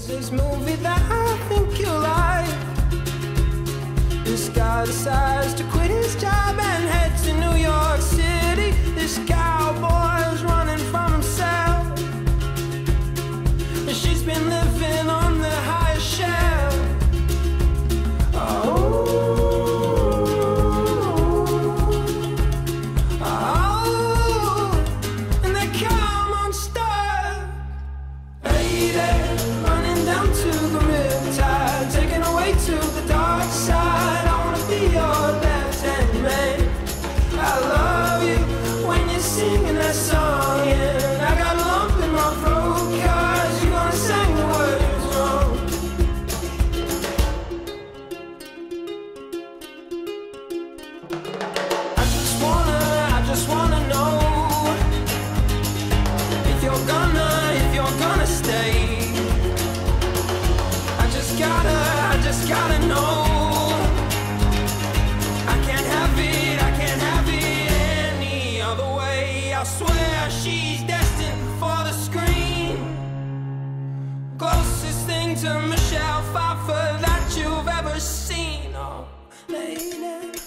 This movie that I think you like. This guy decides to quit his job and head to New York City. This cowboy's running from himself, and she's been living on the highest shelf. And they come unstuck. Lady, running down to the riptide, taken away to the dark side. I wanna be your left-hand man. I love you when you're singing that song, and I got a lump in my throat 'cause you gonna sing the words wrong. I just wanna know if you're gonna stay. I just gotta know. I can't have it any other way. I swear she's destined for the screen. Closest thing to Michelle Pfeiffer that you've ever seen. Oh, lady.